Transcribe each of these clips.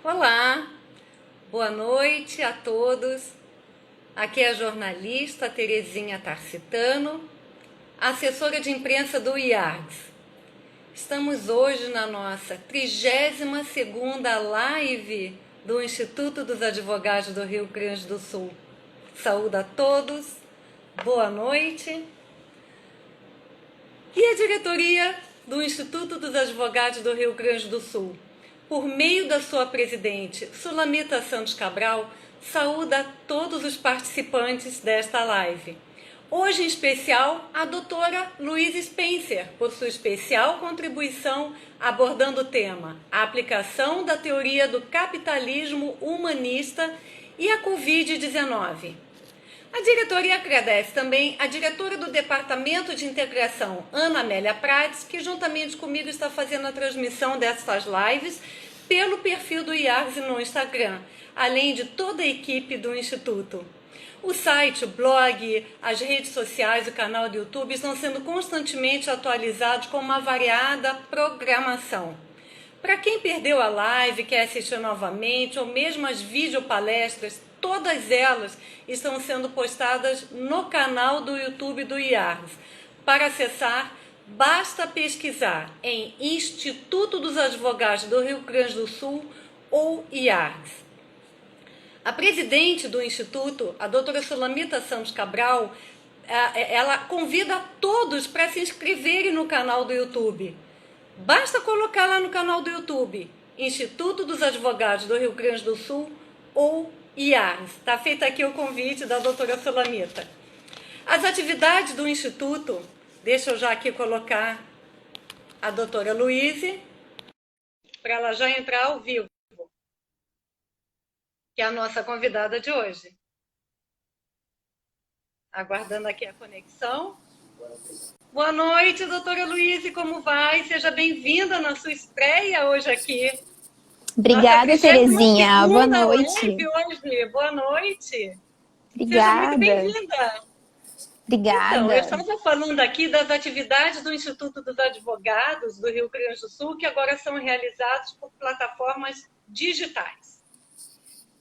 Olá, boa noite a todos. Aqui é a jornalista Terezinha Tarcitano, assessora de imprensa do IARGS. Estamos hoje na nossa 32ª live do Instituto dos Advogados do Rio Grande do Sul. Saúde a todos, boa noite. E a diretoria do Instituto dos Advogados do Rio Grande do Sul, por meio da sua presidente, Sulamita Santos Cabral, saúda a todos os participantes desta live. Hoje, em especial, a doutora Louise Spencer, por sua especial contribuição abordando o tema a aplicação da teoria do capitalismo humanista e a Covid-19. A diretoria agradece também a diretora do Departamento de Integração, Ana Amélia Prates, que juntamente comigo está fazendo a transmissão dessas lives pelo perfil do IARGS no Instagram, além de toda a equipe do Instituto. O site, o blog, as redes sociais, o canal do YouTube estão sendo constantemente atualizados com uma variada programação. Para quem perdeu a live, quer assistir novamente, ou mesmo as videopalestras, todas elas estão sendo postadas no canal do YouTube do IARGS. Para acessar, basta pesquisar em Instituto dos Advogados do Rio Grande do Sul ou IARGS. A presidente do Instituto, a doutora Sulamita Santos Cabral, ela convida a todos para se inscreverem no canal do YouTube. Basta colocar lá no canal do YouTube, Instituto dos Advogados do Rio Grande do Sul ou IARGS. Está feito aqui o convite da doutora Sulamita. As atividades do Instituto, deixa eu já aqui colocar a doutora Louise, para ela já entrar ao vivo, que é a nossa convidada de hoje. Aguardando aqui a conexão. Boa noite, doutora Louise, como vai? Seja bem-vinda na sua estreia hoje aqui. Obrigada, Terezinha. Boa noite. Hoje. Boa noite. Obrigada. Seja muito bem-vinda. Obrigada. Então, eu estava falando aqui das atividades do Instituto dos Advogados do Rio Grande do Sul, que agora são realizadas por plataformas digitais.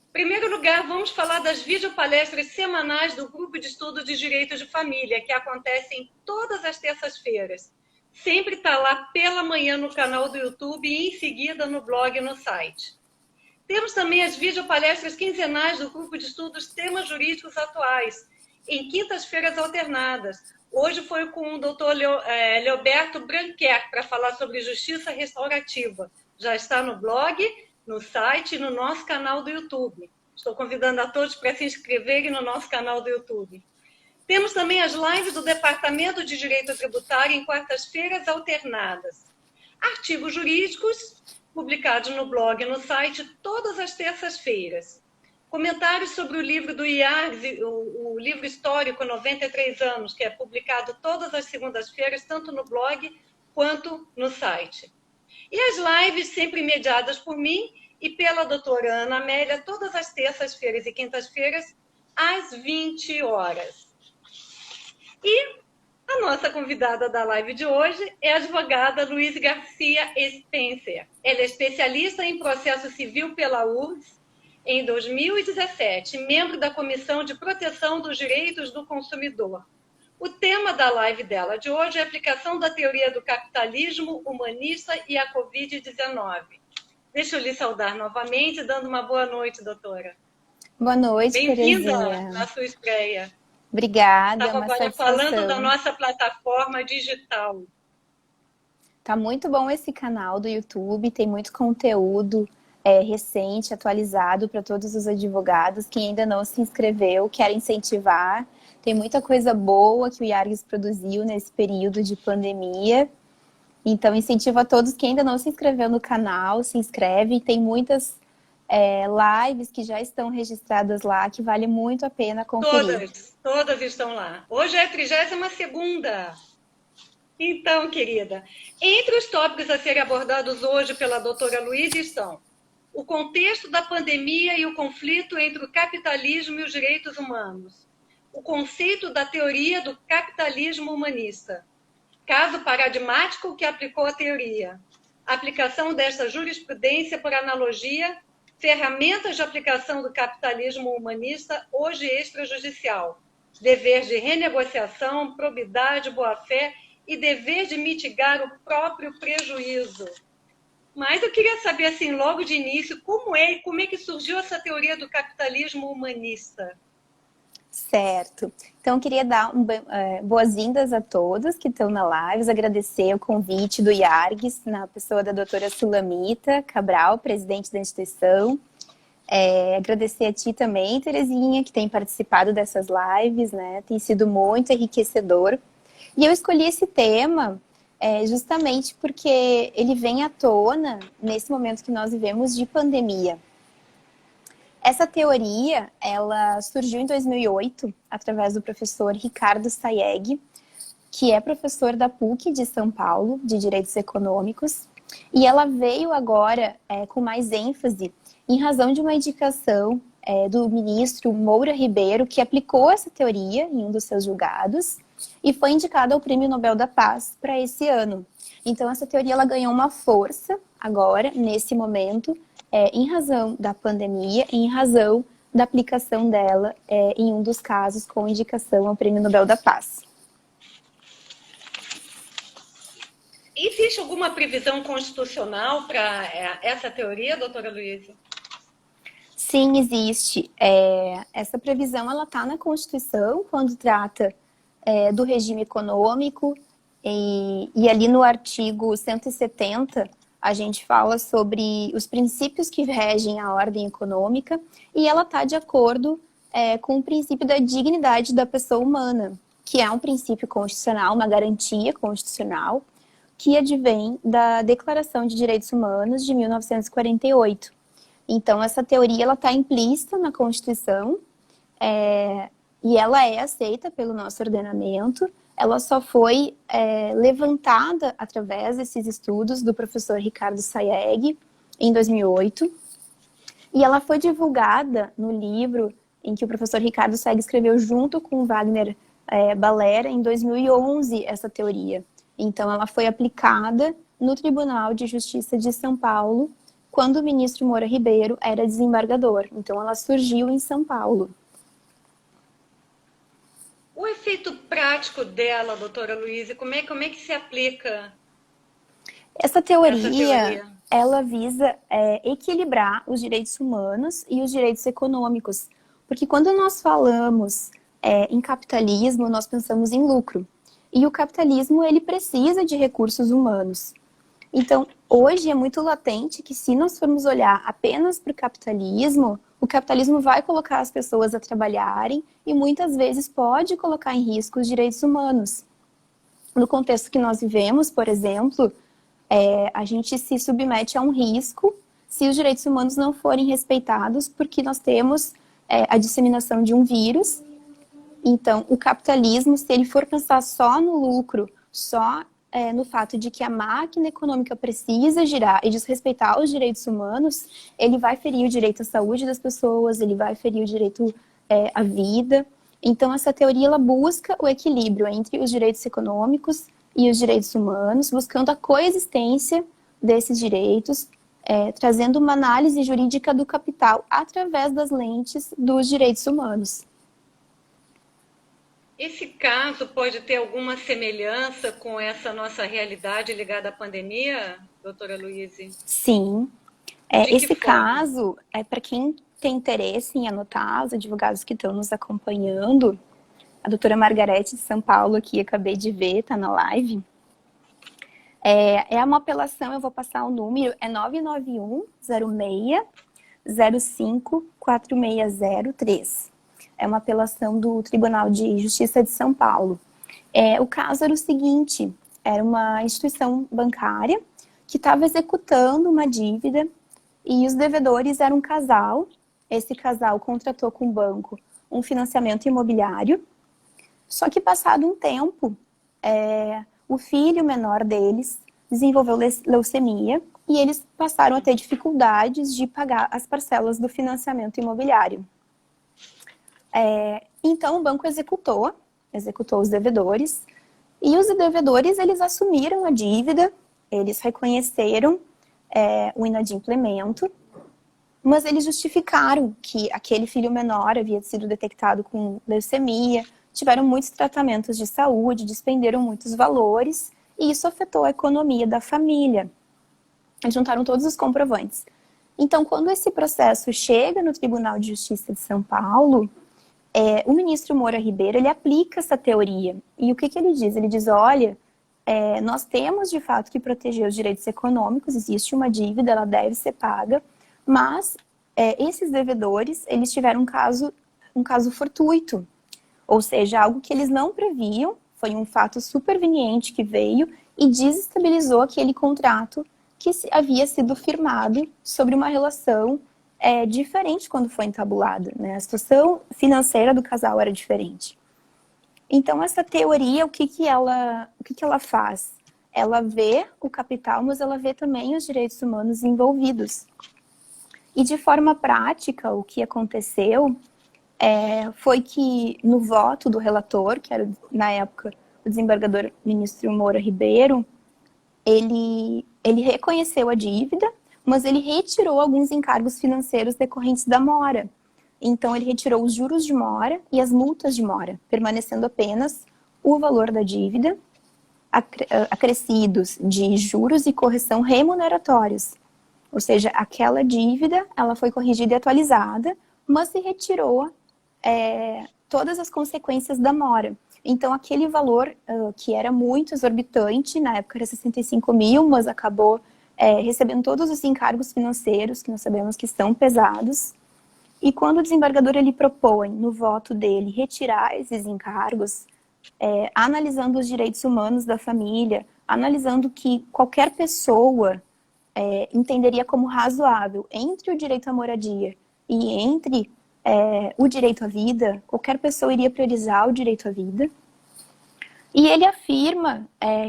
Em primeiro lugar, vamos falar das videopalestras semanais do Grupo de Estudo de Direito de Família, que acontecem todas as terças-feiras. Sempre está lá pela manhã no canal do YouTube e em seguida no blog e no site. Temos também as videopalestras quinzenais do Grupo de Estudos Temas Jurídicos Atuais, em quintas-feiras alternadas. Hoje foi com o doutor Leoberto Branquer para falar sobre justiça restaurativa. Já está no blog, no site e no nosso canal do YouTube. Estou convidando a todos para se inscreverem no nosso canal do YouTube. Temos também as lives do Departamento de Direito Tributário em quartas-feiras alternadas. Artigos jurídicos publicados no blog e no site todas as terças-feiras. Comentários sobre o livro do IARGS, o livro histórico 93 anos, que é publicado todas as segundas-feiras, tanto no blog quanto no site. E as lives sempre mediadas por mim e pela doutora Ana Amélia, todas as terças-feiras e quintas-feiras, às 20 horas. E a nossa convidada da live de hoje é a advogada Louise Garcia Spencer. Ela é especialista em processo civil pela URGS em 2017, membro da Comissão de Proteção dos Direitos do Consumidor. O tema da live dela de hoje é a aplicação da teoria do capitalismo humanista e a Covid-19. Deixa eu lhe saudar novamente, dando uma boa noite, doutora. Boa noite, Bem-vinda Terezinha. na sua estreia. Obrigada, Estava agora falando da nossa plataforma digital. Tá muito bom esse canal do YouTube, tem muito conteúdo recente, atualizado para todos os advogados. Quem ainda não se inscreveu, quer incentivar. Tem muita coisa boa que o IARGS produziu nesse período de pandemia. Então, incentivo a todos que ainda não se inscreveu no canal, se inscreve. Tem muitas lives que já estão registradas lá, que vale muito a pena conferir. Todas estão lá. Hoje é a 32ª. Então, querida, entre os tópicos a serem abordados hoje pela doutora Louise estão o contexto da pandemia e o conflito entre o capitalismo e os direitos humanos, o conceito da teoria do capitalismo humanista, caso paradigmático que aplicou a teoria, a aplicação desta jurisprudência por analogia ferramentas de aplicação do capitalismo humanista, hoje extrajudicial, dever de renegociação, probidade, boa-fé e dever de mitigar o próprio prejuízo. Mas eu queria saber, assim, logo de início, como é que surgiu essa teoria do capitalismo humanista? Certo. Então, eu queria dar boas-vindas a todos que estão na live, agradecer o convite do IARGS, na pessoa da doutora Sulamita Cabral, presidente da instituição. Agradecer a ti também, Terezinha, que tem participado dessas lives, né? Tem sido muito enriquecedor. E eu escolhi esse tema justamente porque ele vem à tona nesse momento que nós vivemos de pandemia. Essa teoria, ela surgiu em 2008, através do professor Ricardo Sayegh, que é professor da PUC de São Paulo, de Direitos Econômicos, e ela veio agora com mais ênfase em razão de uma indicação do ministro Moura Ribeiro, que aplicou essa teoria em um dos seus julgados, e foi indicado ao Prêmio Nobel da Paz para esse ano. Então, essa teoria ela ganhou uma força agora, nesse momento, em razão da pandemia, em razão da aplicação dela em um dos casos com indicação ao Prêmio Nobel da Paz. Existe alguma previsão constitucional para essa teoria, doutora Luísa? Sim, existe. Essa previsão ela está na Constituição, quando trata do regime econômico, e ali no artigo 170, a gente fala sobre os princípios que regem a ordem econômica, e ela está de acordo com o princípio da dignidade da pessoa humana, que é um princípio constitucional, uma garantia constitucional, que advém da Declaração de Direitos Humanos de 1948. Então, essa teoria ela está implícita na Constituição e ela é aceita pelo nosso ordenamento. Ela só foi levantada através desses estudos do professor Ricardo Sayegh, em 2008. E ela foi divulgada no livro em que o professor Ricardo Sayegh escreveu junto com Wagner Balera, em 2011, essa teoria. Então, ela foi aplicada no Tribunal de Justiça de São Paulo, quando o ministro Moura Ribeiro era desembargador. Então, ela surgiu em São Paulo. O efeito prático dela, doutora Luísa, como é que se aplica essa teoria? Ela visa equilibrar os direitos humanos e os direitos econômicos. Porque quando nós falamos em capitalismo, nós pensamos em lucro. E o capitalismo, ele precisa de recursos humanos. Então, hoje é muito latente que se nós formos olhar apenas para o capitalismo vai colocar as pessoas a trabalharem e muitas vezes pode colocar em risco os direitos humanos. No contexto que nós vivemos, por exemplo, a gente se submete a um risco se os direitos humanos não forem respeitados, porque nós temos a disseminação de um vírus. Então, o capitalismo, se ele for pensar só no lucro, só no fato de que a máquina econômica precisa girar e desrespeitar os direitos humanos, ele vai ferir o direito à saúde das pessoas, ele vai ferir o direito à vida. Então, essa teoria ela busca o equilíbrio entre os direitos econômicos e os direitos humanos, buscando a coexistência desses direitos, trazendo uma análise jurídica do capital através das lentes dos direitos humanos. Esse caso pode ter alguma semelhança com essa nossa realidade ligada à pandemia, doutora Luísa? Sim. Esse caso, para quem tem interesse em anotar, os advogados que estão nos acompanhando, a doutora Margarete de São Paulo, aqui acabei de ver, está na live. É uma apelação, eu vou passar o número, é 991-06-05-4603. É uma apelação do Tribunal de Justiça de São Paulo. O caso era o seguinte, era uma instituição bancária que estava executando uma dívida e os devedores eram um casal. Esse casal contratou com o banco um financiamento imobiliário, só que passado um tempo, o filho menor deles desenvolveu leucemia e eles passaram a ter dificuldades de pagar as parcelas do financiamento imobiliário. Então o banco executou os devedores, e os devedores eles assumiram a dívida, eles reconheceram o inadimplemento, mas eles justificaram que aquele filho menor havia sido detectado com leucemia, tiveram muitos tratamentos de saúde, despenderam muitos valores, e isso afetou a economia da família. Eles juntaram todos os comprovantes. Então, quando esse processo chega no Tribunal de Justiça de São Paulo, o ministro Moura Ribeiro, ele aplica essa teoria. E o que ele diz? Ele diz, olha, nós temos de fato que proteger os direitos econômicos, existe uma dívida, ela deve ser paga, mas esses devedores, eles tiveram um caso fortuito, ou seja, algo que eles não previam, foi um fato superveniente que veio e desestabilizou aquele contrato que havia sido firmado sobre uma relação diferente quando foi entabulada, né? A situação financeira do casal era diferente. Então, essa teoria, o que ela faz? Ela vê o capital, mas ela vê também os direitos humanos envolvidos. E, de forma prática, o que aconteceu foi que, no voto do relator, que era, na época, o desembargador ministro Moura Ribeiro, ele reconheceu a dívida, mas ele retirou alguns encargos financeiros decorrentes da mora. Então, ele retirou os juros de mora e as multas de mora, permanecendo apenas o valor da dívida, acrescidos de juros e correção remuneratórios. Ou seja, aquela dívida, ela foi corrigida e atualizada, mas se retirou todas as consequências da mora. Então, aquele valor que era muito exorbitante, na época era 65 mil, mas acabou recebendo todos os encargos financeiros, que nós sabemos que são pesados. E quando o desembargador ele propõe, no voto dele, retirar esses encargos, analisando os direitos humanos da família, analisando que qualquer pessoa entenderia como razoável entre o direito à moradia e entre o direito à vida, qualquer pessoa iria priorizar o direito à vida. E ele afirma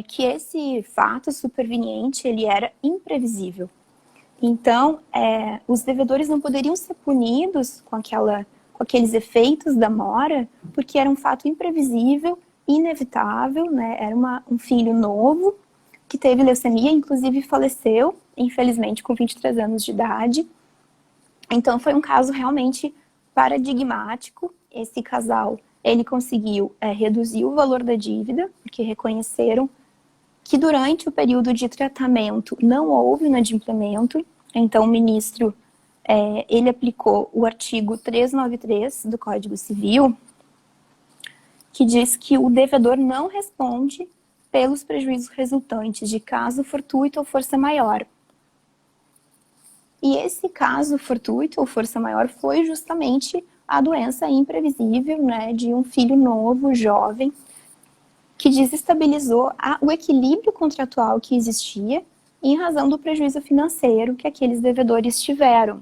que esse fato superveniente ele era imprevisível. Então, os devedores não poderiam ser punidos com aqueles efeitos da mora, porque era um fato imprevisível, inevitável, né? Era um filho novo que teve leucemia, inclusive faleceu, infelizmente, com 23 anos de idade. Então, foi um caso realmente paradigmático. Esse casal, ele conseguiu reduzir o valor da dívida, porque reconheceram que durante o período de tratamento não houve inadimplemento. Então, o ministro, ele aplicou o artigo 393 do Código Civil, que diz que o devedor não responde pelos prejuízos resultantes de caso fortuito ou força maior. E esse caso fortuito ou força maior foi justamente a doença imprevisível, né, de um filho novo, jovem, que desestabilizou o equilíbrio contratual que existia em razão do prejuízo financeiro que aqueles devedores tiveram.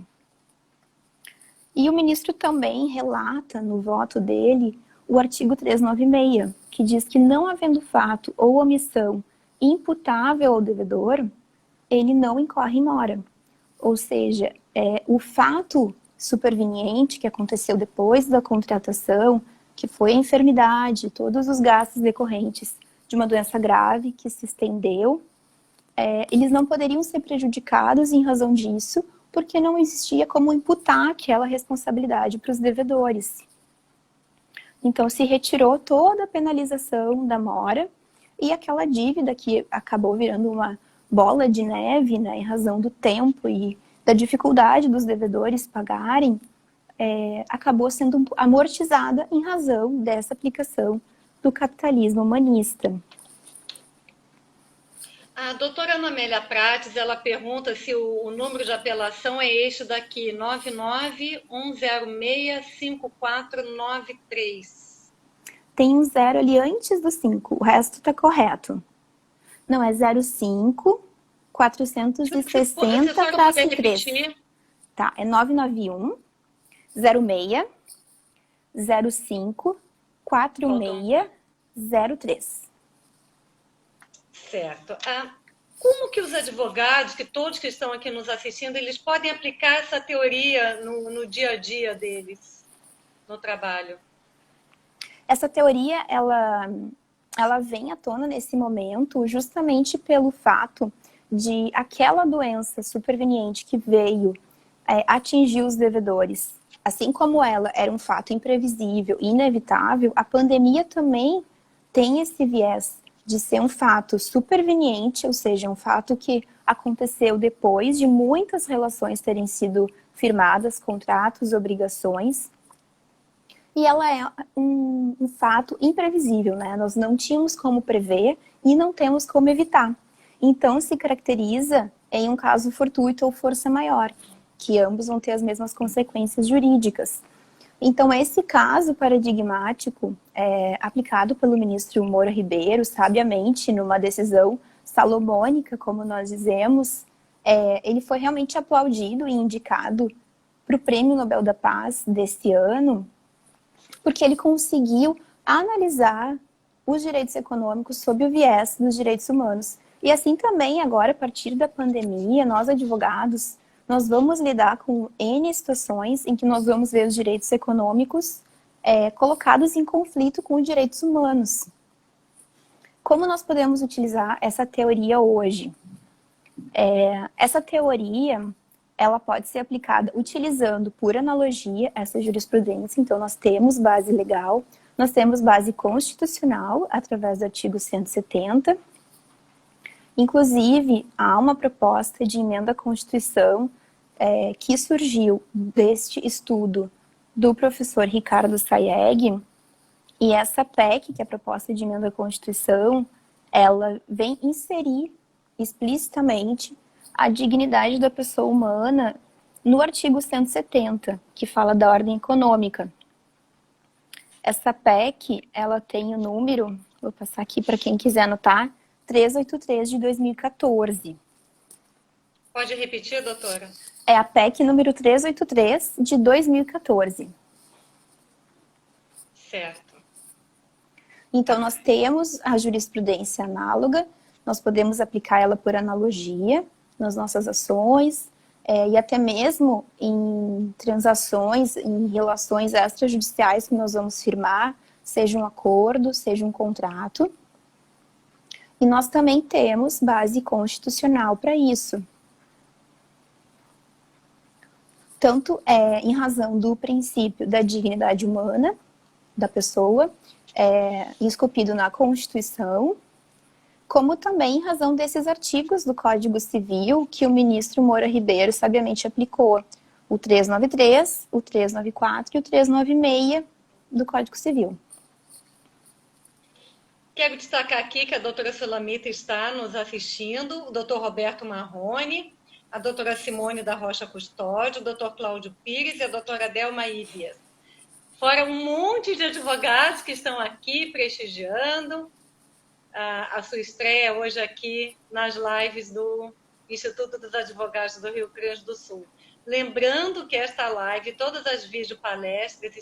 E o ministro também relata no voto dele o artigo 396, que diz que não havendo fato ou omissão imputável ao devedor, ele não incorre em mora. Ou seja, o fato superveniente que aconteceu depois da contratação, que foi a enfermidade, todos os gastos decorrentes de uma doença grave que se estendeu, eles não poderiam ser prejudicados em razão disso, porque não existia como imputar aquela responsabilidade para os devedores. Então, se retirou toda a penalização da mora e aquela dívida que acabou virando uma bola de neve, né, em razão do tempo e da dificuldade dos devedores pagarem, acabou sendo amortizada em razão dessa aplicação do capitalismo humanista. A doutora Ana Amélia Prates, ela pergunta se o número de apelação é este daqui, 991065493. Tem um 0 ali antes do 5, o resto está correto. Não, é 05 460-3. Tá, é 991 06 05 4603. Certo. Como que os advogados, que todos que estão aqui nos assistindo, eles podem aplicar essa teoria no dia a dia deles, no trabalho? Essa teoria, ela vem à tona nesse momento justamente pelo fato de aquela doença superveniente que veio atingir os devedores. Assim como ela era um fato imprevisível e inevitável, a pandemia também tem esse viés de ser um fato superveniente, ou seja, um fato que aconteceu depois de muitas relações terem sido firmadas, contratos, obrigações, e ela é um fato imprevisível, né? Nós não tínhamos como prever e não temos como evitar. Então, se caracteriza em um caso fortuito ou força maior, que ambos vão ter as mesmas consequências jurídicas. Então, esse caso paradigmático, aplicado pelo ministro Moura Ribeiro, sabiamente, numa decisão salomônica, como nós dizemos, ele foi realmente aplaudido e indicado para o Prêmio Nobel da Paz deste ano, porque ele conseguiu analisar os direitos econômicos sob o viés dos direitos humanos. E assim também, agora, a partir da pandemia, nós advogados, nós vamos lidar com N situações em que nós vamos ver os direitos econômicos colocados em conflito com os direitos humanos. Como nós podemos utilizar essa teoria hoje? Essa teoria, ela pode ser aplicada utilizando, por analogia, essa jurisprudência. Então, nós temos base legal, nós temos base constitucional, através do artigo 170. Inclusive, há uma proposta de emenda à Constituição que surgiu deste estudo do professor Ricardo Sayegh, e essa PEC, que é a proposta de emenda à Constituição, ela vem inserir explicitamente a dignidade da pessoa humana no artigo 170, que fala da ordem econômica. Essa PEC, ela tem o número, vou passar aqui para quem quiser anotar, 383 de 2014. Pode repetir, doutora? É a PEC número 383 de 2014. Certo. Então, nós temos a jurisprudência análoga, nós podemos aplicar ela por analogia nas nossas ações, e até mesmo em transações, em relações extrajudiciais que nós vamos firmar, seja um acordo, seja um contrato. E nós também temos base constitucional para isso. Tanto em razão do princípio da dignidade humana da pessoa, esculpido na Constituição, como também em razão desses artigos do Código Civil que o ministro Moura Ribeiro sabiamente aplicou, o 393, o 394 e o 396 do Código Civil. Quero destacar aqui que a doutora Sulamita está nos assistindo, o doutor Roberto Marrone, a doutora Simone da Rocha Custódio, o doutor Cláudio Pires e a doutora Delma Íbias. Fora um monte de advogados que estão aqui prestigiando a sua estreia hoje aqui nas lives do Instituto dos Advogados do Rio Grande do Sul. Lembrando que esta live, todas as videopalestras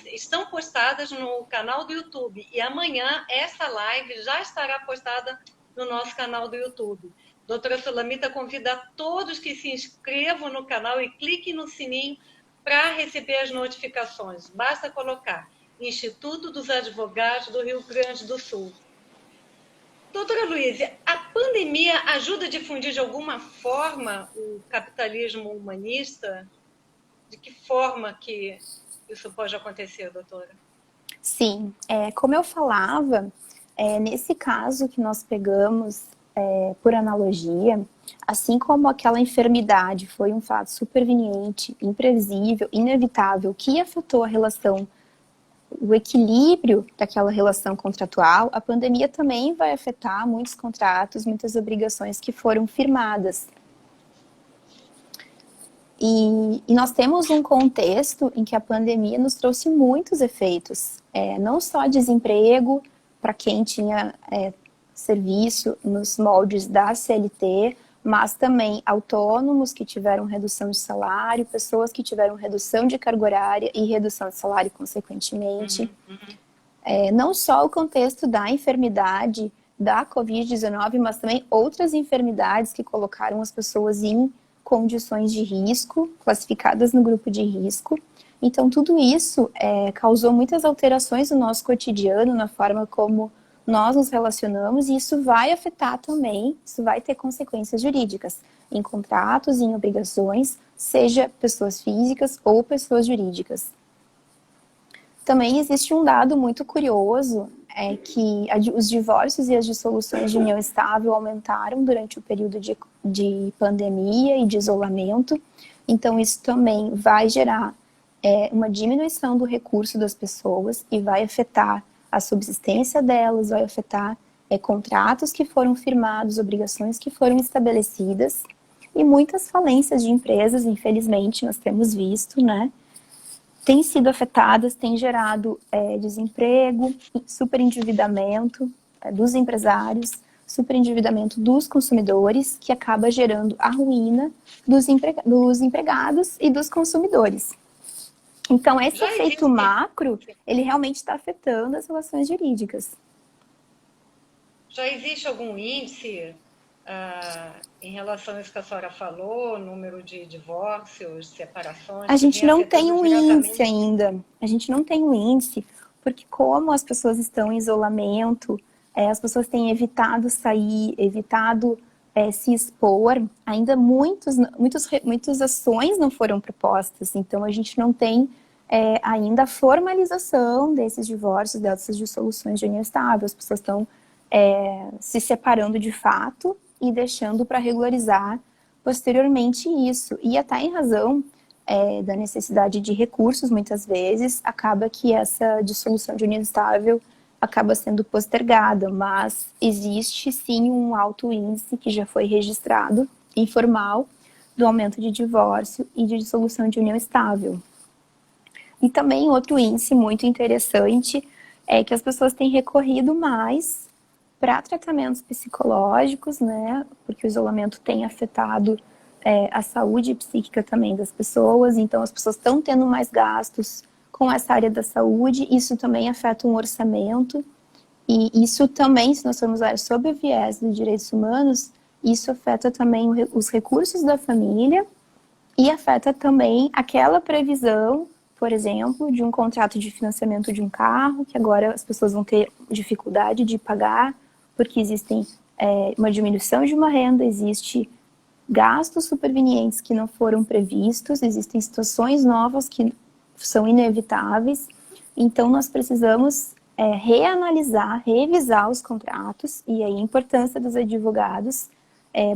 estão postadas no canal do YouTube. E amanhã essa live já estará postada no nosso canal do YouTube. Doutora Sulamita convida a todos que se inscrevam no canal e cliquem no sininho para receber as notificações. Basta colocar Instituto dos Advogados do Rio Grande do Sul. Doutora Luísa, a pandemia ajuda a difundir de alguma forma o capitalismo humanista? De que forma que isso pode acontecer, doutora? Sim, como eu falava, nesse caso que nós pegamos por analogia, assim como aquela enfermidade foi um fato superveniente, imprevisível, inevitável, que afetou a relação, o equilíbrio daquela relação contratual, a pandemia também vai afetar muitos contratos, muitas obrigações que foram firmadas. E nós temos um contexto em que a pandemia nos trouxe muitos efeitos, não só desemprego para quem tinha serviço nos moldes da CLT, mas também autônomos que tiveram redução de salário, pessoas que tiveram redução de carga horária e redução de salário consequentemente. Não só o contexto da enfermidade da Covid-19, mas também outras enfermidades que colocaram as pessoas em condições de risco, classificadas no grupo de risco. Então, tudo isso causou muitas alterações no nosso cotidiano, na forma como nós nos relacionamos, e isso vai afetar também, isso vai ter consequências jurídicas em contratos, em obrigações, seja pessoas físicas ou pessoas jurídicas. Também existe um dado muito curioso, é que os divórcios e as dissoluções de união estável aumentaram durante o período de pandemia e de isolamento. Então, isso também vai gerar uma diminuição do recurso das pessoas e vai afetar a subsistência delas, vai afetar contratos que foram firmados, obrigações que foram estabelecidas e muitas falências de empresas, infelizmente, nós temos visto, né? Têm sido afetadas, têm gerado desemprego, superendividamento dos empresários, superendividamento dos consumidores, que acaba gerando a ruína dos empregados e dos consumidores. Então, esse efeito macro, ele realmente está afetando as relações jurídicas. Já existe algum índice em relação a isso que a senhora falou, número de divórcios, separações? A gente não tem um índice ainda. A gente não tem um índice, porque como as pessoas estão em isolamento, as pessoas têm evitado sair, evitado se expor, ainda muitas ações não foram propostas. Então, a gente não tem ainda a formalização desses divórcios, dessas dissoluções de união estável. As pessoas estão se separando de fato e deixando para regularizar posteriormente isso. E até em razão da necessidade de recursos, muitas vezes, acaba que essa dissolução de união estável acaba sendo postergada, mas existe sim um alto índice que já foi registrado, informal, do aumento de divórcio e de dissolução de união estável. E também outro índice muito interessante é que as pessoas têm recorrido mais para tratamentos psicológicos, né? Porque o isolamento tem afetado a saúde psíquica também das pessoas, então as pessoas estão tendo mais gastos com essa área da saúde, isso também afeta um orçamento, e isso também, se nós formos olhar sob o viés dos direitos humanos, isso afeta também os recursos da família e afeta também aquela previsão, por exemplo, de um contrato de financiamento de um carro, que agora as pessoas vão ter dificuldade de pagar, porque existem uma diminuição de uma renda, existe gastos supervenientes que não foram previstos, existem situações novas que são inevitáveis, então nós precisamos reanalisar, revisar os contratos, e aí a importância dos advogados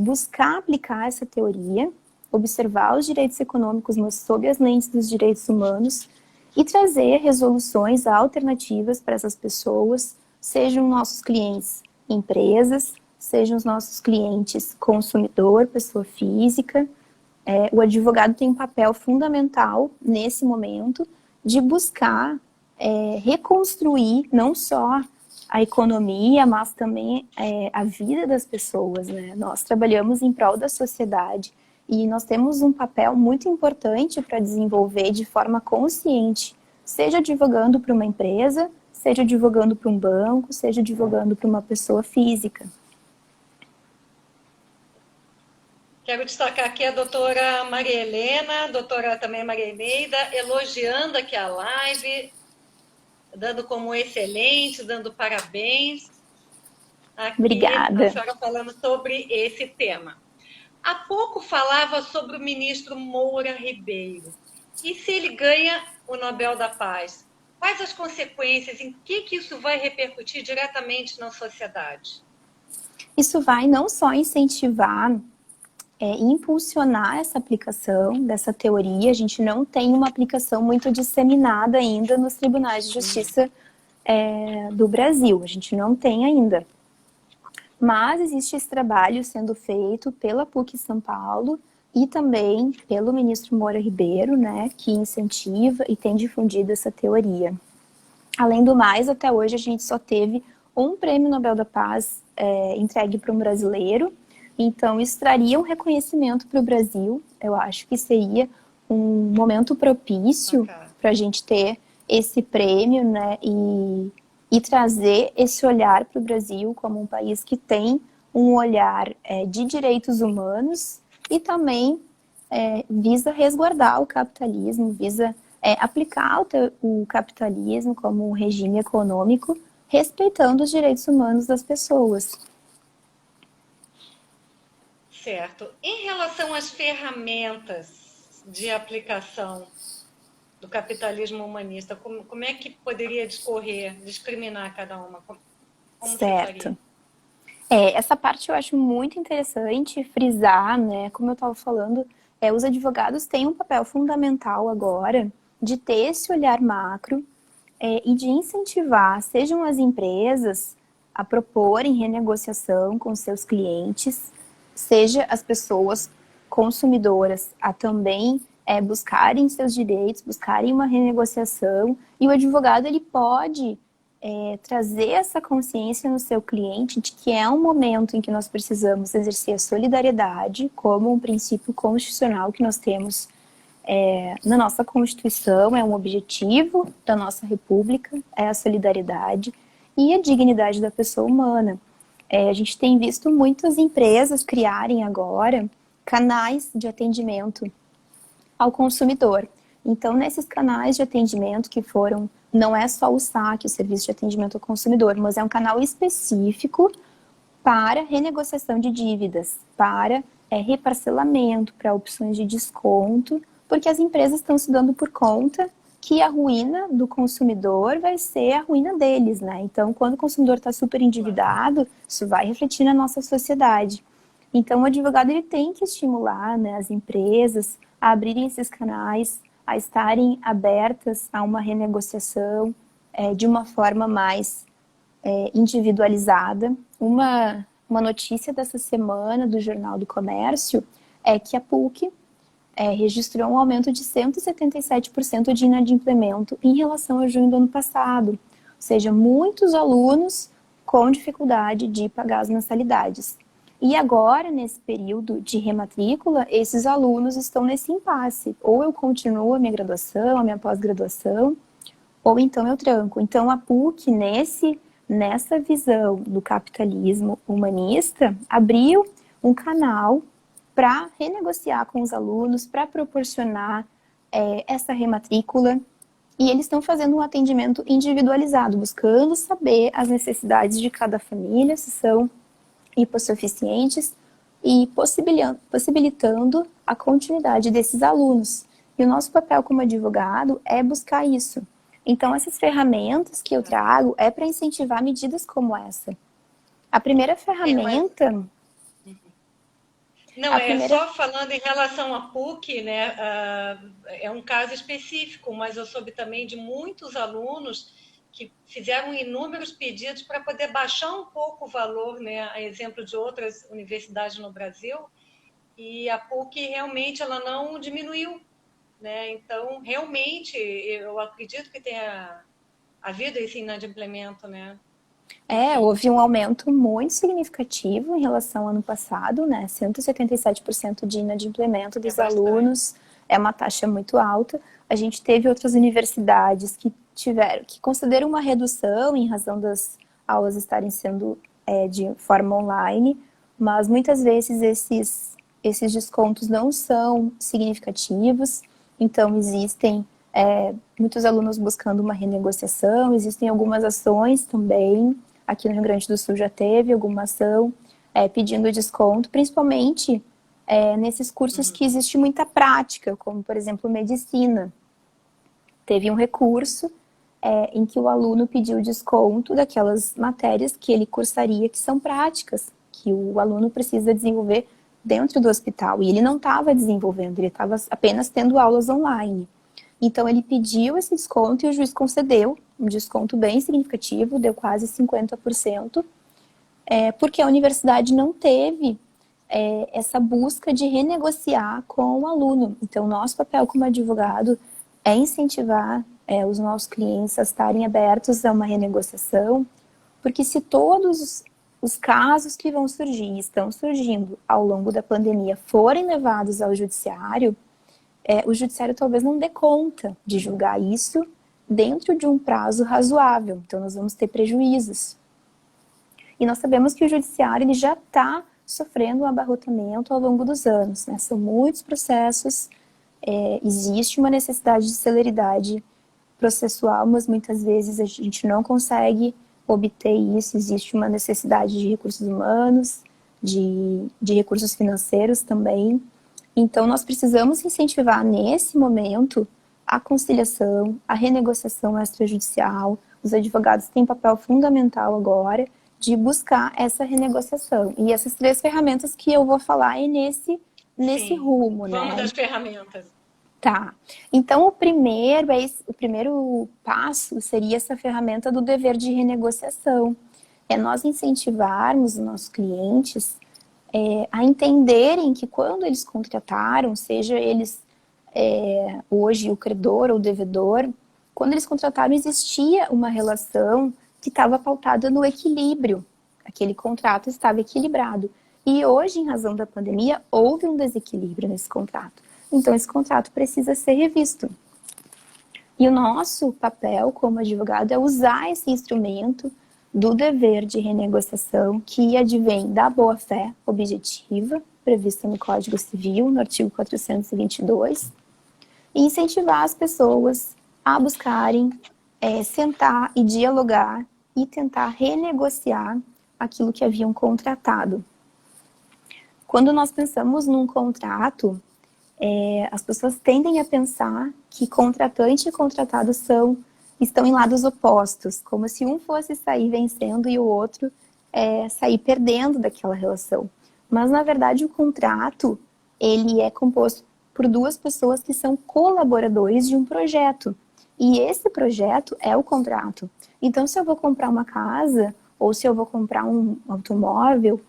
buscar aplicar essa teoria, observar os direitos econômicos sob as lentes dos direitos humanos e trazer resoluções alternativas para essas pessoas, sejam nossos clientes empresas, sejam os nossos clientes consumidor, pessoa física. O advogado tem um papel fundamental nesse momento de buscar reconstruir não só a economia, mas também a vida das pessoas, né? Nós trabalhamos em prol da sociedade e nós temos um papel muito importante para desenvolver de forma consciente, seja advogando para uma empresa, seja advogando para um banco, seja advogando para uma pessoa física. Quero destacar aqui a doutora Maria Helena, a doutora também Maria Eneida, elogiando aqui a live, dando como excelente, dando parabéns. Aqui, obrigada. A senhora falando sobre esse tema. Há pouco falava sobre o ministro Moura Ribeiro. E se ele ganha o Nobel da Paz? Quais as consequências? Em que isso vai repercutir diretamente na sociedade? Isso vai não só incentivar impulsionar essa aplicação dessa teoria. A gente não tem uma aplicação muito disseminada ainda nos tribunais de justiça do Brasil. A gente não tem ainda. Mas existe esse trabalho sendo feito pela PUC São Paulo e também pelo ministro Moura Ribeiro, né, que incentiva e tem difundido essa teoria. Além do mais, até hoje a gente só teve um prêmio Nobel da Paz entregue para um brasileiro. Então, isso traria um reconhecimento para o Brasil. Eu acho que seria um momento propício para a gente ter esse prêmio, né? E trazer esse olhar para o Brasil como um país que tem um olhar de direitos humanos e também visa resguardar o capitalismo, visa aplicar o capitalismo como um regime econômico, respeitando os direitos humanos das pessoas. Certo. Em relação às ferramentas de aplicação do capitalismo humanista? Como é que poderia discorrer, discriminar cada uma? Como Certo. ficaria? Essa parte eu acho muito interessante frisar, né? Como eu estava falando, os advogados têm um papel fundamental agora de ter esse olhar macro e de incentivar, sejam as empresas a proporem renegociação com seus clientes, seja as pessoas consumidoras a também buscarem seus direitos, buscarem uma renegociação, e o advogado ele pode trazer essa consciência no seu cliente de que é um momento em que nós precisamos exercer a solidariedade como um princípio constitucional que nós temos na nossa Constituição, é um objetivo da nossa República, é a solidariedade e a dignidade da pessoa humana. A gente tem visto muitas empresas criarem agora canais de atendimento ao consumidor. Então, nesses canais de atendimento que foram, não é só o SAC, o Serviço de Atendimento ao Consumidor, mas é um canal específico para renegociação de dívidas, para reparcelamento, para opções de desconto, porque as empresas estão se dando por conta que a ruína do consumidor vai ser a ruína deles, né? Então, quando o consumidor está super endividado, isso vai refletir na nossa sociedade. Então, o advogado ele tem que estimular, né, as empresas a abrirem esses canais, a estarem abertas a uma renegociação de uma forma mais individualizada. Uma notícia dessa semana do Jornal do Comércio é que a PUC registrou um aumento de 177% de inadimplemento em relação a junho do ano passado. Ou seja, muitos alunos com dificuldade de pagar as mensalidades. E agora, nesse período de rematrícula, esses alunos estão nesse impasse. Ou eu continuo a minha graduação, a minha pós-graduação, ou então eu tranco. Então, a PUC, nessa visão do capitalismo humanista, abriu um canal para renegociar com os alunos, para proporcionar essa rematrícula. E eles estão fazendo um atendimento individualizado, buscando saber as necessidades de cada família, se são hipossuficientes, e possibilitando a continuidade desses alunos. E o nosso papel como advogado é buscar isso. Então, essas ferramentas que eu trago é para incentivar medidas como essa. A primeira ferramenta... Só falando em relação à PUC, né, é um caso específico, mas eu soube também de muitos alunos que fizeram inúmeros pedidos para poder baixar um pouco o valor, né, a exemplo de outras universidades no Brasil, e a PUC realmente ela não diminuiu, né? Então, realmente, eu acredito que tenha havido esse inadimplemento, né? Houve um aumento muito significativo em relação ao ano passado, né? 177% de inadimplemento dos alunos, é uma taxa muito alta. A gente teve outras universidades que concederam uma redução em razão das aulas estarem sendo de forma online, mas muitas vezes esses descontos não são significativos, então existem muitos alunos buscando uma renegociação, existem algumas ações também. Aqui no Rio Grande do Sul já teve alguma ação pedindo desconto, principalmente nesses cursos que existe muita prática, como, por exemplo, medicina. Teve um recurso em que o aluno pediu desconto daquelas matérias que ele cursaria, que são práticas, que o aluno precisa desenvolver dentro do hospital. E ele não estava desenvolvendo, ele estava apenas tendo aulas online. Então, ele pediu esse desconto e o juiz concedeu um desconto bem significativo, deu quase 50%, porque a universidade não teve essa busca de renegociar com o aluno. Então, nosso papel como advogado é incentivar os nossos clientes a estarem abertos a uma renegociação, porque se todos os casos que vão surgir, estão surgindo ao longo da pandemia, forem levados ao judiciário, o judiciário talvez não dê conta de julgar isso dentro de um prazo razoável. Então, nós vamos ter prejuízos. E nós sabemos que o judiciário ele já está sofrendo um abarrotamento ao longo dos anos, né? São muitos processos, existe uma necessidade de celeridade processual, mas muitas vezes a gente não consegue obter isso, existe uma necessidade de recursos humanos, de recursos financeiros também. Então, nós precisamos incentivar, nesse momento, a conciliação, a renegociação extrajudicial. Os advogados têm papel fundamental agora de buscar essa renegociação. E essas 3 ferramentas que eu vou falar é nesse Sim. rumo, né? Vamos das ferramentas. Tá. Então, o primeiro passo seria essa ferramenta do dever de renegociação. É nós incentivarmos os nossos clientes a entenderem que quando eles contrataram, seja eles hoje o credor ou o devedor, quando eles contrataram existia uma relação que estava pautada no equilíbrio. Aquele contrato estava equilibrado. E hoje, em razão da pandemia, houve um desequilíbrio nesse contrato. Então, esse contrato precisa ser revisto. E o nosso papel como advogado é usar esse instrumento do dever de renegociação que advém da boa-fé objetiva, prevista no Código Civil, no artigo 422, e incentivar as pessoas a buscarem sentar e dialogar e tentar renegociar aquilo que haviam contratado. Quando nós pensamos num contrato, as pessoas tendem a pensar que contratante e contratado estão em lados opostos, como se um fosse sair vencendo e o outro sair perdendo daquela relação. Mas, na verdade, o contrato ele é composto por 2 pessoas que são colaboradores de um projeto. E esse projeto é o contrato. Então, se eu vou comprar uma casa ou se eu vou comprar um automóvel,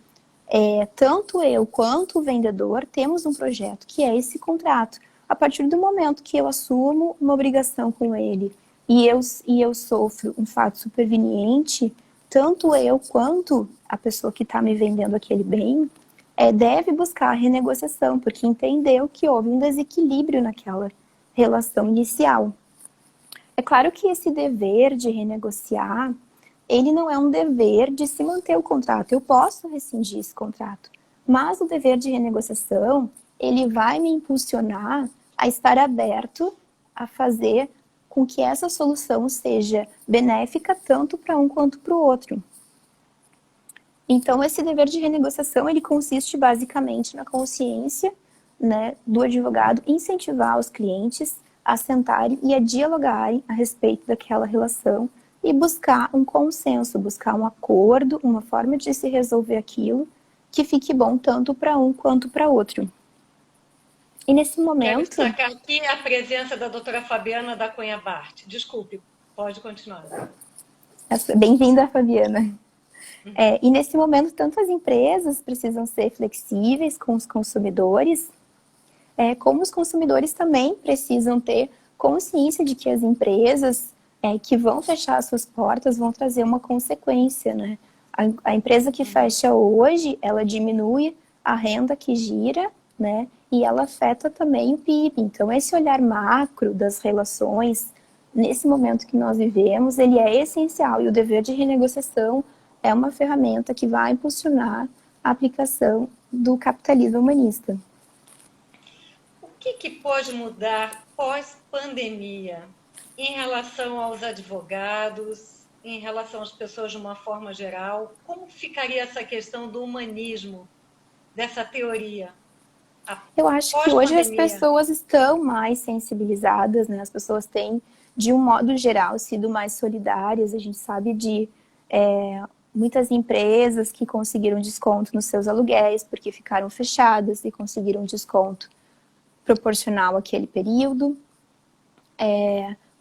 tanto eu quanto o vendedor temos um projeto, que é esse contrato. A partir do momento que eu assumo uma obrigação com ele e eu sofro um fato superveniente, tanto eu quanto a pessoa que está me vendendo aquele bem deve buscar a renegociação, porque entendeu que houve um desequilíbrio naquela relação inicial. É claro que esse dever de renegociar, ele não é um dever de se manter o contrato. Eu posso rescindir esse contrato, mas o dever de renegociação, ele vai me impulsionar a estar aberto a fazer com que essa solução seja benéfica tanto para um quanto para o outro. Então, esse dever de renegociação, ele consiste basicamente na consciência, né, do advogado incentivar os clientes a sentarem e a dialogarem a respeito daquela relação e buscar um consenso, buscar um acordo, uma forma de se resolver aquilo que fique bom tanto para um quanto para outro. E nesse momento... Quero destacar aqui a presença da doutora Fabiana da Cunha Bart. Desculpe, pode continuar. Bem-vinda, Fabiana. E nesse momento, tanto as empresas precisam ser flexíveis com os consumidores, como os consumidores também precisam ter consciência de que as empresas que vão fechar suas portas vão trazer uma consequência, né? A empresa que fecha hoje, ela diminui a renda que gira, né? E ela afeta também o PIB. Então, esse olhar macro das relações, nesse momento que nós vivemos, ele é essencial. E o dever de renegociação é uma ferramenta que vai impulsionar a aplicação do capitalismo humanista. O que pode mudar pós-pandemia em relação aos advogados, em relação às pessoas de uma forma geral? Como ficaria essa questão do humanismo, dessa teoria? Eu acho que hoje as pessoas estão mais sensibilizadas, né? As pessoas têm, de um modo geral, sido mais solidárias. A gente sabe de muitas empresas que conseguiram desconto nos seus aluguéis porque ficaram fechadas e conseguiram desconto proporcional àquele período.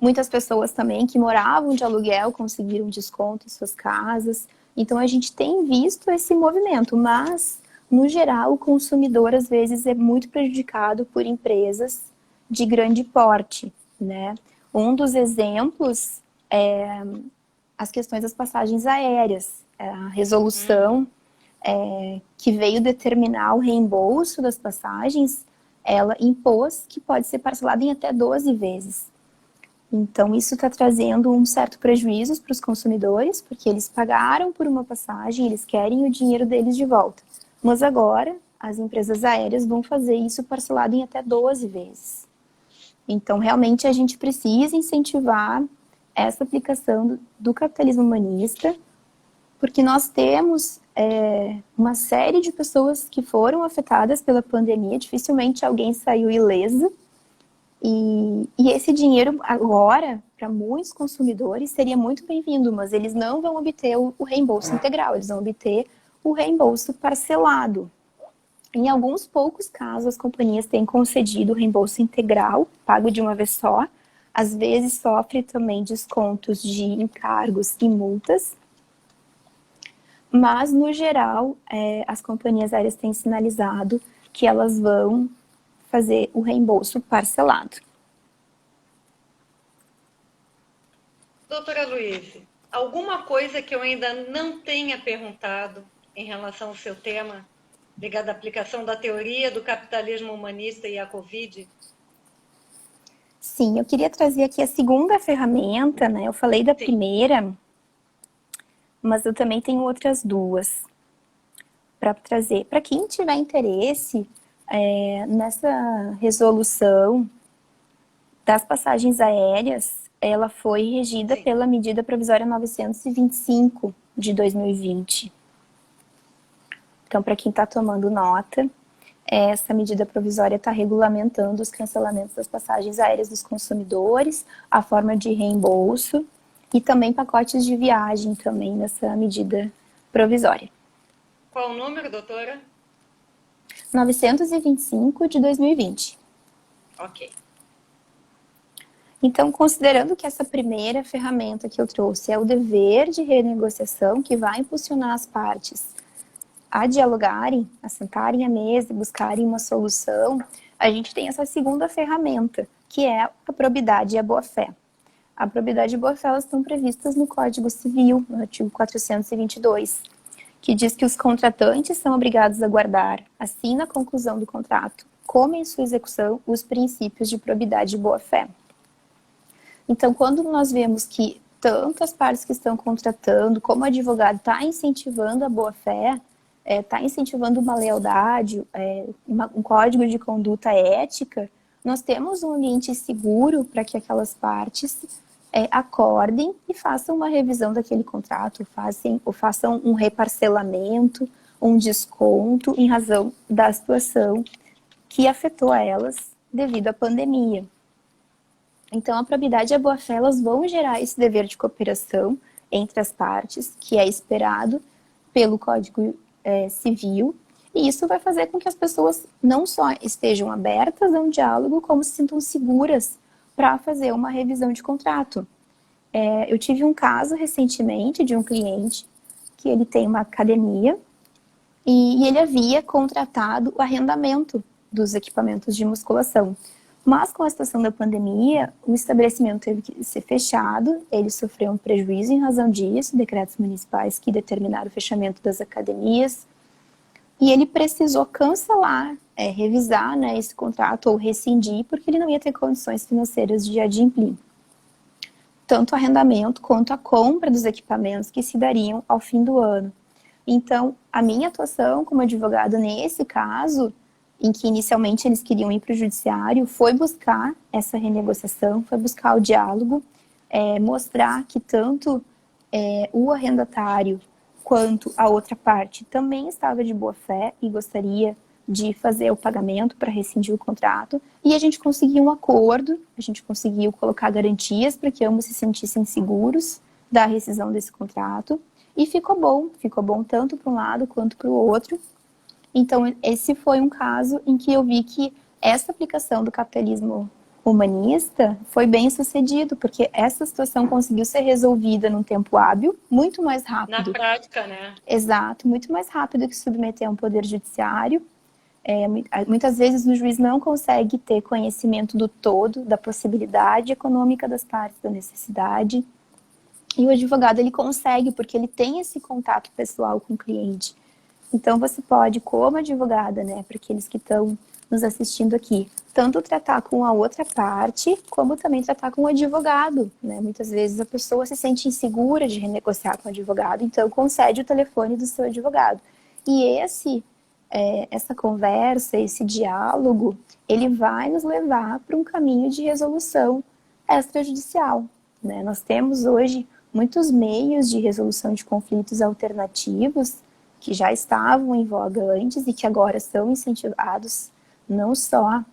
Muitas pessoas também que moravam de aluguel conseguiram desconto em suas casas. Então, a gente tem visto esse movimento, mas, no geral, o consumidor, às vezes, é muito prejudicado por empresas de grande porte, né? Um dos exemplos é as questões das passagens aéreas. A resolução que veio determinar o reembolso das passagens, ela impôs que pode ser parcelado em até 12 vezes. Então, isso está trazendo um certo prejuízo para os consumidores, porque eles pagaram por uma passagem, eles querem o dinheiro deles de volta. Mas agora, as empresas aéreas vão fazer isso parcelado em até 12 vezes. Então, realmente, a gente precisa incentivar essa aplicação do capitalismo humanista, porque nós temos uma série de pessoas que foram afetadas pela pandemia, dificilmente alguém saiu ileso. E esse dinheiro agora, para muitos consumidores, seria muito bem-vindo, mas eles não vão obter o reembolso integral, eles vão obter o reembolso parcelado. Em alguns poucos casos, as companhias têm concedido o reembolso integral, pago de uma vez só. Às vezes sofre também descontos de encargos e multas. Mas, no geral, as companhias aéreas têm sinalizado que elas vão fazer o reembolso parcelado. Doutora Luiz, alguma coisa que eu ainda não tenha perguntado em relação ao seu tema, ligado à aplicação da teoria do capitalismo humanista e à Covid? Sim, eu queria trazer aqui a segunda ferramenta, né? Eu falei da primeira, mas eu também tenho outras duas para trazer. Para quem tiver interesse nessa resolução das passagens aéreas, ela foi regida pela medida provisória 925 de 2020. Então, para quem está tomando nota, essa medida provisória está regulamentando os cancelamentos das passagens aéreas dos consumidores, a forma de reembolso e também pacotes de viagem também nessa medida provisória. Qual o número, doutora? 925 de 2020. Ok. Então, considerando que essa primeira ferramenta que eu trouxe é o dever de renegociação, que vai impulsionar as partes a dialogarem, a sentarem à mesa e buscarem uma solução, a gente tem essa segunda ferramenta, que é a probidade e a boa-fé. A probidade e a boa-fé, elas estão previstas no Código Civil, no artigo 422, que diz que os contratantes são obrigados a guardar, assim na conclusão do contrato, como em sua execução, os princípios de probidade e boa-fé. Então, quando nós vemos que tanto as partes que estão contratando, como o advogado está incentivando a boa-fé, está incentivando uma lealdade, um código de conduta ética, nós temos um ambiente seguro para que aquelas partes acordem e façam uma revisão daquele contrato, façam um reparcelamento, um desconto em razão da situação que afetou a elas devido à pandemia. Então, a probidade e a boa-fé, elas vão gerar esse dever de cooperação entre as partes, que é esperado pelo Código Civil, e isso vai fazer com que as pessoas não só estejam abertas a um diálogo, como se sintam seguras para fazer uma revisão de contrato. Eu tive um caso recentemente de um cliente que ele tem uma academia e ele havia contratado o arrendamento dos equipamentos de musculação. Mas com a situação da pandemia, o estabelecimento teve que ser fechado, ele sofreu um prejuízo em razão disso, decretos municipais que determinaram o fechamento das academias, e ele precisou cancelar, revisar, né, esse contrato ou rescindir, porque ele não ia ter condições financeiras de adimplir. Tanto o arrendamento quanto a compra dos equipamentos que se dariam ao fim do ano. Então, a minha atuação como advogado nesse caso, em que inicialmente eles queriam ir para o judiciário, foi buscar essa renegociação, foi buscar o diálogo, mostrar que tanto o arrendatário quanto a outra parte também estava de boa fé e gostaria de fazer o pagamento para rescindir o contrato, e a gente conseguiu um acordo, a gente conseguiu colocar garantias para que ambos se sentissem seguros da rescisão desse contrato, e ficou bom tanto para um lado quanto para o outro. Então, esse foi um caso em que eu vi que essa aplicação do capitalismo humanista foi bem sucedido, porque essa situação conseguiu ser resolvida num tempo hábil, muito mais rápido. Na prática, né? Exato, muito mais rápido que submeter a um poder judiciário. Muitas vezes o juiz não consegue ter conhecimento do todo, da possibilidade econômica das partes, da necessidade. E o advogado, ele consegue, porque ele tem esse contato pessoal com o cliente. Então, você pode, como advogada, né, para aqueles que estão nos assistindo aqui, tanto tratar com a outra parte, como também tratar com o advogado, né? Muitas vezes a pessoa se sente insegura de renegociar com o advogado, então concede o telefone do seu advogado. E essa conversa, esse diálogo, ele vai nos levar para um caminho de resolução extrajudicial, né? Nós temos hoje muitos meios de resolução de conflitos alternativos que já estavam em voga antes e que agora são incentivados, não só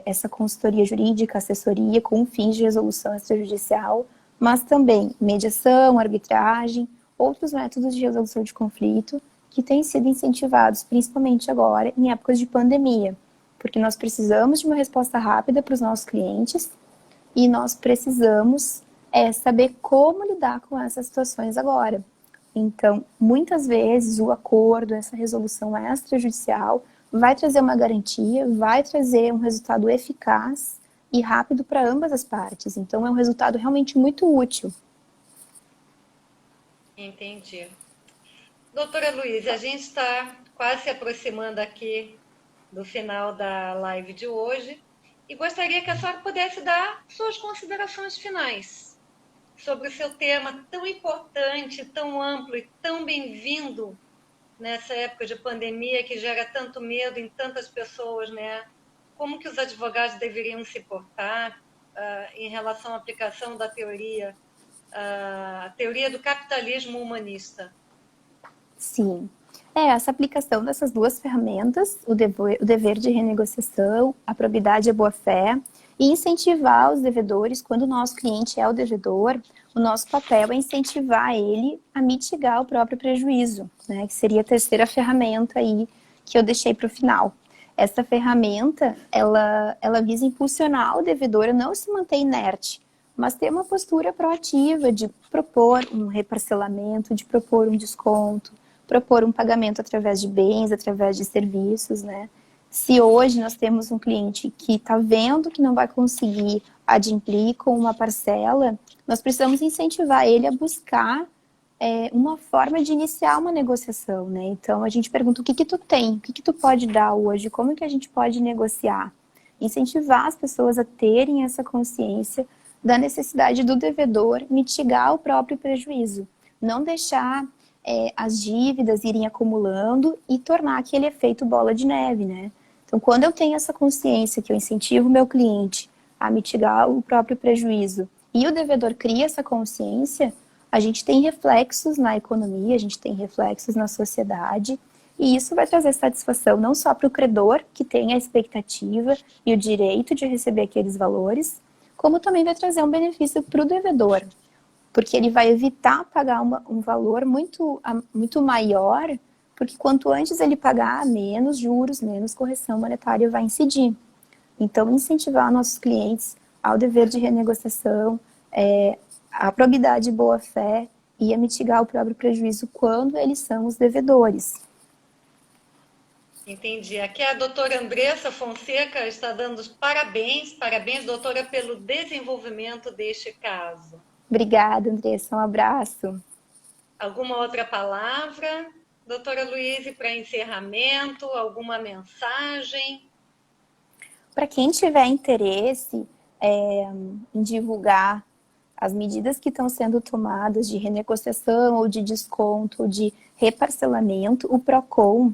essa consultoria jurídica, assessoria com fins de resolução extrajudicial, mas também mediação, arbitragem, outros métodos de resolução de conflito que têm sido incentivados principalmente agora em épocas de pandemia, porque nós precisamos de uma resposta rápida para os nossos clientes e nós precisamos saber como lidar com essas situações agora. Então, muitas vezes o acordo, essa resolução extrajudicial vai trazer uma garantia, vai trazer um resultado eficaz e rápido para ambas as partes. Então, é um resultado realmente muito útil. Entendi. Doutora Luísa, a gente está quase se aproximando aqui do final da live de hoje e gostaria que a senhora pudesse dar suas considerações finais sobre o seu tema tão importante, tão amplo e tão bem-vindo nessa época de pandemia que gera tanto medo em tantas pessoas, né? Como que os advogados deveriam se portar em relação à aplicação da teoria, a teoria do capitalismo humanista? Sim. Essa aplicação dessas duas ferramentas, o dever de renegociação, a probidade e a boa-fé, e incentivar os devedores, quando o nosso cliente é o devedor, o nosso papel é incentivar ele a mitigar o próprio prejuízo, né, que seria a terceira ferramenta aí que eu deixei para o final. Essa ferramenta, ela visa impulsionar o devedor a não se manter inerte, mas ter uma postura proativa de propor um reparcelamento, de propor um desconto, propor um pagamento através de bens, através de serviços, né? Se hoje nós temos um cliente que está vendo que não vai conseguir adimplir com uma parcela, nós precisamos incentivar ele a buscar uma forma de iniciar uma negociação, né? Então, a gente pergunta o que tu tem, o que tu pode dar hoje, como que a gente pode negociar? Incentivar as pessoas a terem essa consciência da necessidade do devedor mitigar o próprio prejuízo. Não deixar as dívidas irem acumulando e tornar aquele efeito bola de neve, né? Então, quando eu tenho essa consciência que eu incentivo o meu cliente a mitigar o próprio prejuízo e o devedor cria essa consciência, a gente tem reflexos na economia, a gente tem reflexos na sociedade e isso vai trazer satisfação não só para o credor, que tem a expectativa e o direito de receber aqueles valores, como também vai trazer um benefício para o devedor, porque ele vai evitar pagar um valor muito maior, porque quanto antes ele pagar, menos juros, menos correção monetária vai incidir. Então, incentivar nossos clientes ao dever de renegociação, a probidade e boa-fé e a mitigar o próprio prejuízo quando eles são os devedores. Entendi. Aqui a doutora Andressa Fonseca está dando os parabéns, doutora, pelo desenvolvimento deste caso. Obrigada, Andressa. Um abraço. Alguma outra palavra? Doutora Luísa, para encerramento, alguma mensagem? Para quem tiver interesse em divulgar as medidas que estão sendo tomadas de renegociação ou de desconto, de reparcelamento, o PROCON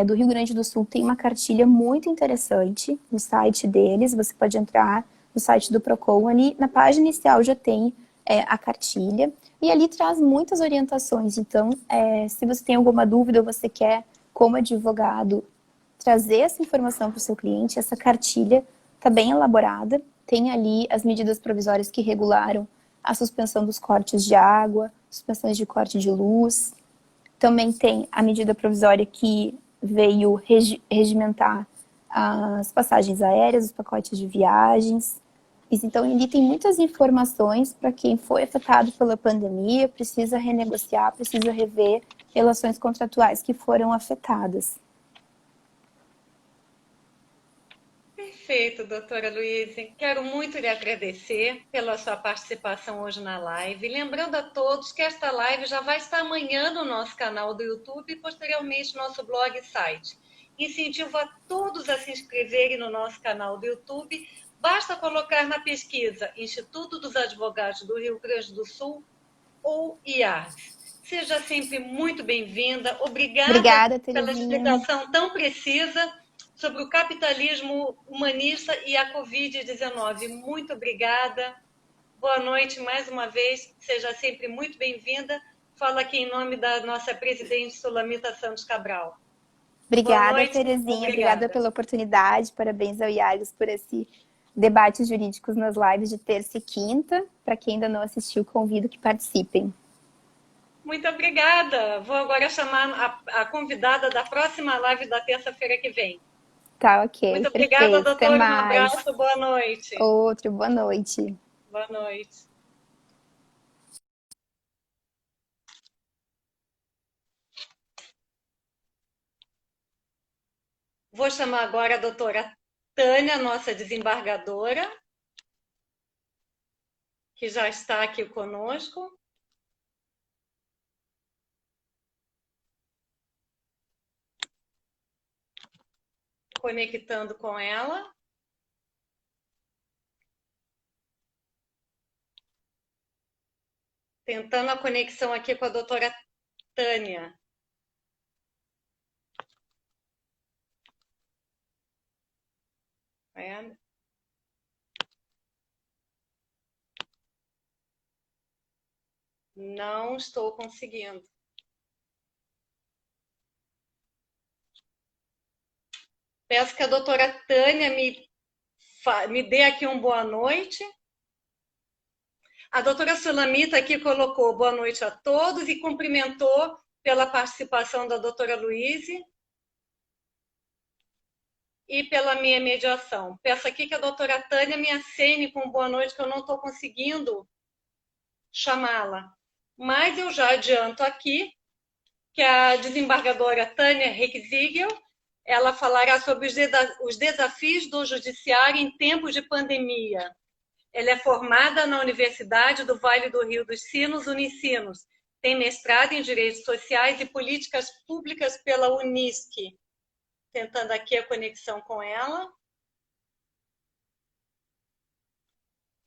do Rio Grande do Sul tem uma cartilha muito interessante no site deles. Você pode entrar no site do PROCON, ali na página inicial já tem a cartilha, e ali traz muitas orientações. Então, se você tem alguma dúvida ou você quer, como advogado, trazer essa informação para o seu cliente, essa cartilha está bem elaborada, tem ali as medidas provisórias que regularam a suspensão dos cortes de água, suspensões de corte de luz, também tem a medida provisória que veio regimentar as passagens aéreas, os pacotes de viagens. Então, ele tem muitas informações para quem foi afetado pela pandemia, precisa renegociar, precisa rever relações contratuais que foram afetadas. Perfeito, doutora Luísa. Quero muito lhe agradecer pela sua participação hoje na live. Lembrando a todos que esta live já vai estar amanhã no nosso canal do YouTube e posteriormente no nosso blog e site. Incentivo a todos a se inscreverem no nosso canal do YouTube. Basta colocar na pesquisa Instituto dos Advogados do Rio Grande do Sul ou IARDS. Seja sempre muito bem-vinda. Obrigada pela explicação tão precisa sobre o capitalismo humanista e a Covid-19. Muito obrigada. Boa noite mais uma vez. Seja sempre muito bem-vinda. falo aqui em nome da nossa presidente Sulamita Santos Cabral. Obrigada, noite, Terezinha. Obrigada pela oportunidade. Parabéns ao Iagos por esse debates jurídicos nas lives de terça e quinta. Para quem ainda não assistiu, convido que participem. Muito obrigada. Vou agora chamar a convidada da próxima live da terça-feira que vem. Tá, ok. Muito Perfeito. obrigada, Até doutora. mais. Um abraço. Boa noite. Outro. Boa noite. Boa noite. Vou chamar agora a doutora Tânia, nossa desembargadora, que já está aqui conosco. Conectando com ela. Tentando a conexão aqui com a doutora Tânia. Não estou conseguindo. Peço que a doutora Tânia me dê aqui um boa noite. A doutora Sulamita aqui colocou boa noite a todos e cumprimentou pela participação da doutora Luíse e pela minha mediação. Peço aqui que a doutora Tânia me acene com boa noite, que eu não estou conseguindo chamá-la. Mas eu já adianto aqui que a desembargadora Tânia Reckziegel, ela falará sobre os desafios do judiciário em tempos de pandemia. Ela é formada na Universidade do Vale do Rio dos Sinos, Unicinos. Tem mestrado em Direitos Sociais e Políticas Públicas pela Unisc. Tentando aqui a conexão com ela.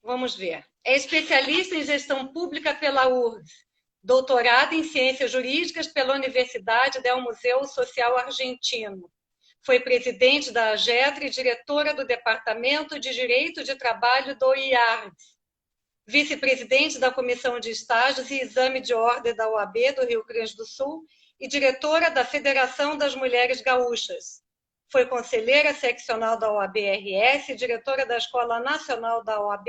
Vamos ver. É especialista em Gestão Pública pela URGS. Doutorado em Ciências Jurídicas pela Universidade del Museu Social Argentino. Foi presidente da AGETRA e diretora do Departamento de Direito de Trabalho do IARDS. Vice-presidente da Comissão de Estágios e Exame de Ordem da OAB do Rio Grande do Sul e diretora da Federação das Mulheres Gaúchas. Foi conselheira seccional da OAB-RS, diretora da Escola Nacional da OAB,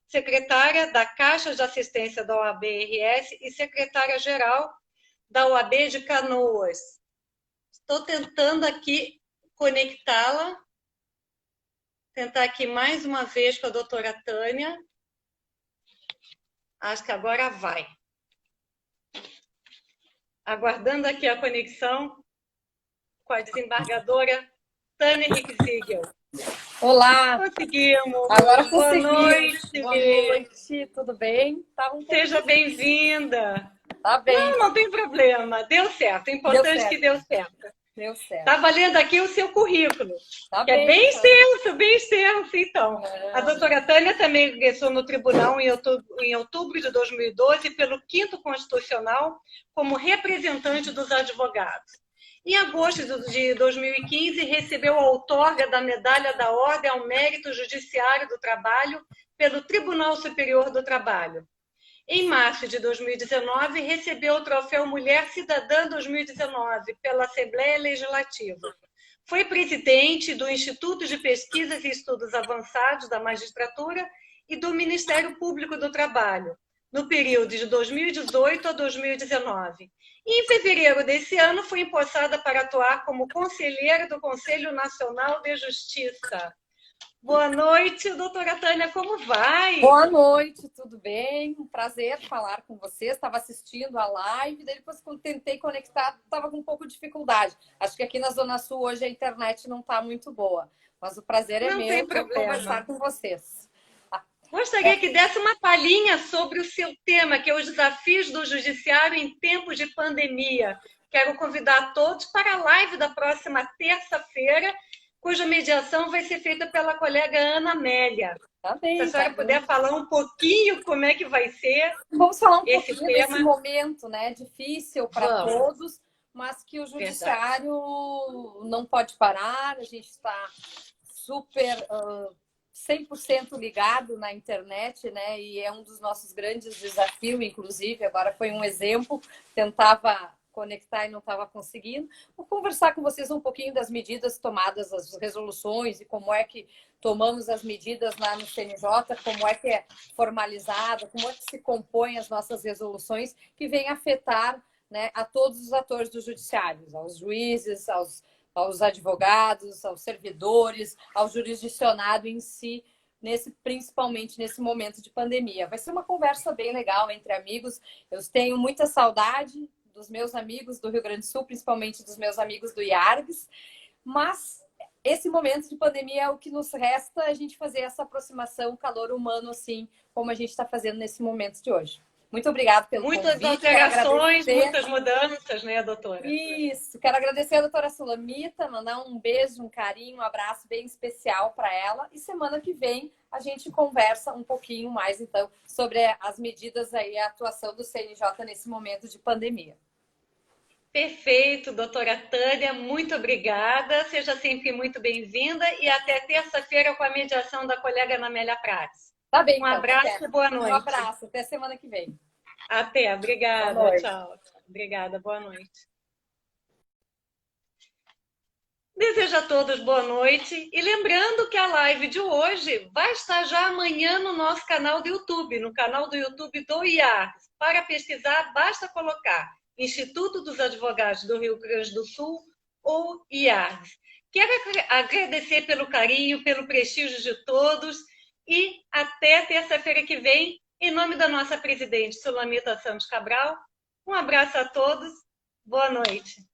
secretária da Caixa de Assistência da OAB-RS e secretária-geral da OAB de Canoas. Estou tentando aqui conectá-la. Tentar aqui mais uma vez com a doutora Tânia. Acho que agora vai. Aguardando aqui a conexão com a desembargadora Tânia Reckziegel. Olá! Conseguimos! Agora Boa consegui. noite! Boa noite, tudo bem? Seja bem-vinda! Tá bem. Não tem problema, deu certo. O importante é que deu certo. Deu certo. Está valendo aqui o seu currículo, Tá que bem, é bem tá. extenso, então. A doutora Tânia também ingressou no tribunal em outubro de 2012 pelo 5º Constitucional como representante dos advogados. Em agosto de 2015, recebeu a outorga da Medalha da Ordem ao Mérito Judiciário do Trabalho pelo Tribunal Superior do Trabalho. Em março de 2019, recebeu o troféu Mulher Cidadã 2019 pela Assembleia Legislativa. Foi presidente do Instituto de Pesquisas e Estudos Avançados da Magistratura e do Ministério Público do Trabalho, no período de 2018 a 2019. E em fevereiro desse ano, foi empossada para atuar como conselheira do Conselho Nacional de Justiça. Boa noite, doutora Tânia, como vai? Boa noite, tudo bem? Um prazer falar com vocês. Estava assistindo a live, daí depois quando tentei conectar, estava com um pouco de dificuldade. Acho que aqui na Zona Sul hoje a internet não está muito boa, mas o prazer é meu de conversar com vocês. Gostaria que desse uma palhinha sobre o seu tema, que é os desafios do judiciário em tempos de pandemia. Quero convidar todos para a live da próxima terça-feira, cuja mediação vai ser feita pela colega Ana Amélia. Tá bem, Se a senhora puder falar um pouquinho como é que vai ser. Vamos falar um esse pouquinho tema. desse momento, né? Difícil para todos, mas que o judiciário não pode parar. A gente está super 100% ligado na internet, né? E é um dos nossos grandes desafios, inclusive. Agora foi um exemplo, tentava conectar e não estava conseguindo. Vou conversar com vocês um pouquinho das medidas tomadas, as resoluções e como é que tomamos as medidas lá no CNJ, como é que é formalizada, como é que se compõem as nossas resoluções que vêm afetar, né, a todos os atores do judiciário, aos juízes, aos advogados, aos servidores, ao jurisdicionado em si, principalmente nesse momento de pandemia. Vai ser uma conversa bem legal entre amigos. Eu tenho muita saudade dos meus amigos do Rio Grande do Sul, principalmente dos meus amigos do IARGS, mas esse momento de pandemia é o que nos resta a gente fazer essa aproximação, calor humano, assim, como a gente está fazendo nesse momento de hoje. Muito obrigada pelo convite. Muitas alterações, muitas mudanças, né, doutora? Isso. Quero agradecer a doutora Sulamita, mandar um beijo, um carinho, um abraço bem especial para ela. E semana que vem a gente conversa um pouquinho mais, então, sobre as medidas aí, a atuação do CNJ nesse momento de pandemia. Perfeito, doutora Tânia, muito obrigada. Seja sempre muito bem-vinda e até terça-feira com a mediação da colega Namélia Prates. Tá bem, um abraço e boa noite. Um abraço, até semana que vem. Até, obrigada, tchau. Obrigada, boa noite. Desejo a todos boa noite e lembrando que a live de hoje vai estar já amanhã no nosso canal do YouTube, no canal do YouTube do IARGS. Para pesquisar, basta colocar Instituto dos Advogados do Rio Grande do Sul ou IARGS. Quero agradecer pelo carinho, pelo prestígio de todos e até terça-feira que vem, em nome da nossa presidente Sulamita Santos Cabral. Um abraço a todos, boa noite.